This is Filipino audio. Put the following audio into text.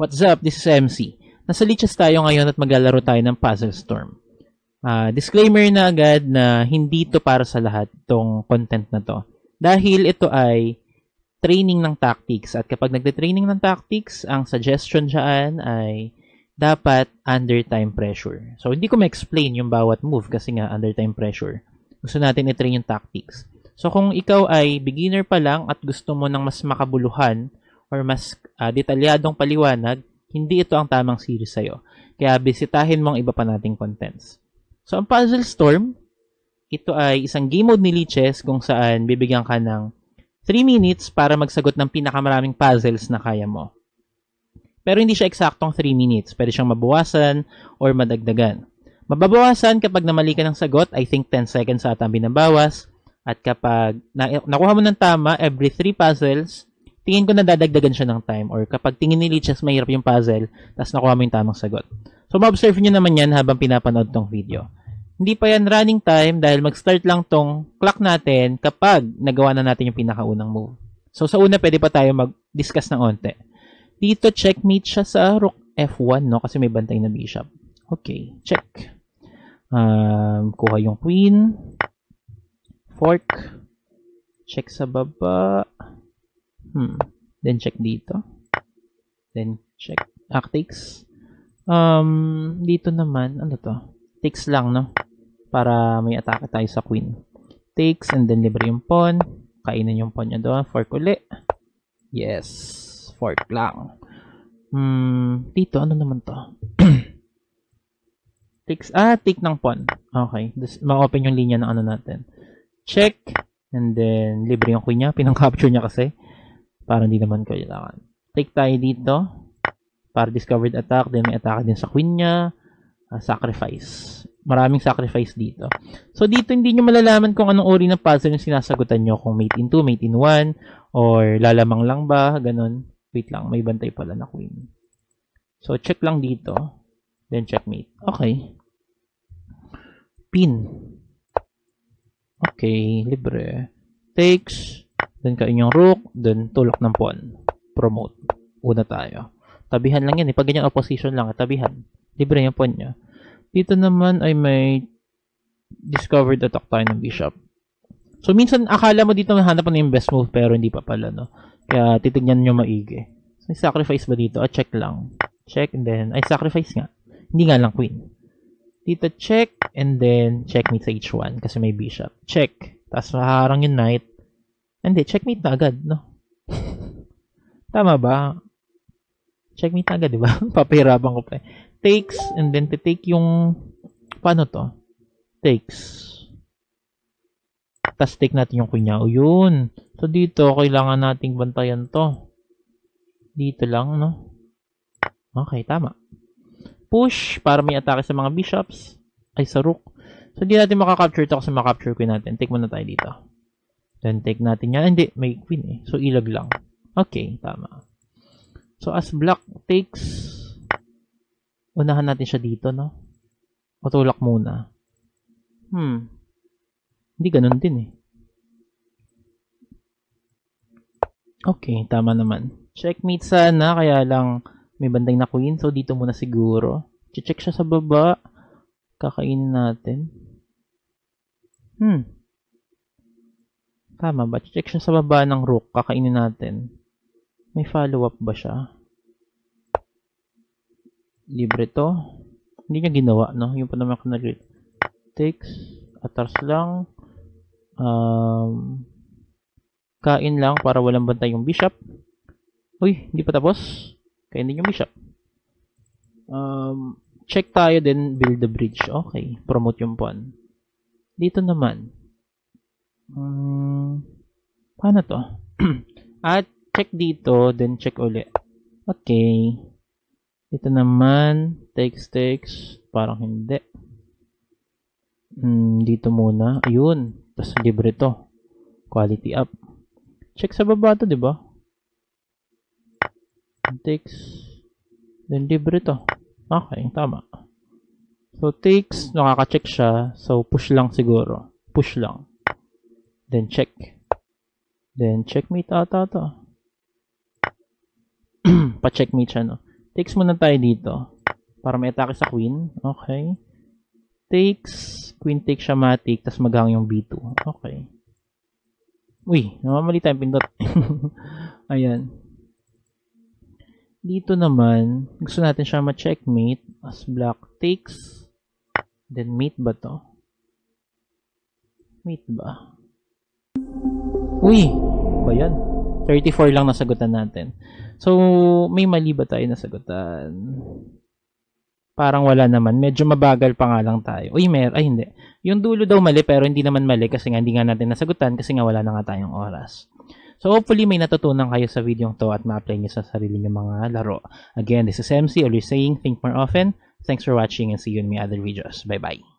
What's up? This is MC. Nasa Lichess tayo ngayon at maglalaro tayo ng Puzzle Storm. Disclaimer na agad na hindi to para sa lahat tong content na to. Dahil ito ay training ng tactics. At kapag nagte-training ng tactics, ang suggestion dyan ay dapat under time pressure. So, hindi ko ma-explain yung bawat move kasi nga under time pressure. Gusto natin i-train yung tactics. So, kung ikaw ay beginner pa lang at gusto mo ng mas makabuluhan or mas detalyadong paliwanag, hindi ito ang tamang series sa'yo. Kaya bisitahin mo ang iba pa nating contents. So, ang Puzzle Storm, ito ay isang game mode ni Lichess kung saan bibigyan ka ng 3 minutes para magsagot ng pinakamaraming puzzles na kaya mo. Pero hindi siya eksaktong 3 minutes. Pwede siyang mabawasan or madagdagan. Mababawasan kapag namali ka ng sagot, I think 10 seconds ata ang binabawas. At kapag nakuha mo ng tama, every 3 puzzles, tingin ko na dadagdagan siya ng time. Or kapag tingin ni Lichess mahirap yung puzzle, tapos nakuha mo yung tamang sagot. So, ma-observe nyo naman yan habang pinapanood tong video. Hindi pa yan running time dahil mag-start lang tong clock natin kapag nagawa na natin yung pinakaunang move. So, sa una, pwede pa tayo mag-discuss ng onte. Dito, checkmate siya sa rook F1, no? Kasi may bantay na bishop. Okay, check. Kuha yung queen. Fork. Check sa baba. Then check dito. Then check. Takes. Dito naman, ano to? Takes lang, no? Para may atake tayo sa queen. Takes and then libre yung pawn. Kainin yung pawn niya doon. Fork uli. Yes. Fork lang. Dito, ano naman to? Takes. Take ng pawn. Okay. Ma-open yung linya ng ano natin. Check. And then, libre yung queen niya. Pinang-capture niya kasi. Para hindi naman kailangan. Take tayo dito. Para discovered attack. Then may attack din sa queen niya. Sacrifice. Maraming sacrifice dito. So, dito hindi nyo malalaman kung anong uri ng puzzle yung sinasagutan nyo. Kung mate in 2, mate in 1, or lalamang lang ba, ganun. Wait lang, may bantay pala na queen. So, check lang dito. Then, checkmate. Okay. Pin. Okay, libre. Takes. Then, kain yung rook. Then, tulak ng pawn. Promote. Una tayo. Tabihan lang yan. Pag ganyan opposition lang, tabihan. Libre yung pawn niya. Dito naman ay may discovered attack tayo ng bishop. So, minsan akala mo dito mahanap mo yung best move pero hindi pa pala, no? Kaya titignan nyo maigi. May sacrifice ba dito? Check lang. Check and then, sacrifice nga. Hindi nga lang queen. Dito check and then checkmate sa h1 kasi may bishop. Check. Tapos maharang yung knight. Hindi, checkmate na agad, no? Tama ba? Checkmate na agad, di ba? Papahirapan ko pa. Takes, and then take yung, paano to? Takes. Tapos take natin yung queen niya. O yun. So, dito, kailangan nating bantayan to. Dito lang, no? Okay, tama. Push, para may atake sa mga bishops. Ay, sa rook. So, hindi natin makakapture ito kasi makapture queen natin. Take muna tayo dito. Then, take natin yan. Hindi, may queen eh. So, ilag lang. Okay, tama. So, as black takes, unahan natin siya dito, no? Matulak muna. Hindi ganun din eh. Okay, tama naman. Checkmate sana, kaya lang may bandang na queen. So, dito muna siguro. Check siya sa baba. Kakainin natin. Tama ba? Check siya sa baba ng rook. Kakainin natin. May follow-up ba siya? Libre to. Hindi niya ginawa, no? Yung pa naman ako nag-read. Takes. Atars lang. Kain lang para walang bantay yung bishop. Uy, hindi pa tapos. Kainin yung bishop. Check tayo then build the bridge. Okay. Promote yung pawn. Dito naman. Paano to? At check dito, then check uli. Okay. Ito naman, takes. Parang hindi. Dito muna. Ayun. Tapos libre to. Quality up. Check sa baba to, di ba? Takes. Then libre to. Okay, tama. So, takes. Nakaka-check siya. So, push lang siguro. Push lang. Then check. Then checkmate ata to. Pa-checkmate siya, no? Takes muna tayo dito. Para may atake sa queen. Okay. Takes. Queen takes siya matik. Tapos maghang yung b2. Okay. Uy, namamali tayong pindot. Ayan. Dito naman, gusto natin siya ma-checkmate as black takes. Then mate ba to? Mate ba? Uy! Ba yan? 34 lang nasagutan natin. So, may mali ba tayo nasagutan? Parang wala naman. Medyo mabagal pa nga lang tayo. Uy, ay hindi. Yung dulo daw mali pero hindi naman mali kasi nga hindi nga natin nasagutan kasi nga wala na nga tayong oras. So, hopefully may natutunan kayo sa video to at ma-apply nyo sa sarili nyo mga laro. Again, this is MC, always saying, think more often. Thanks for watching and see you in my other videos. Bye-bye.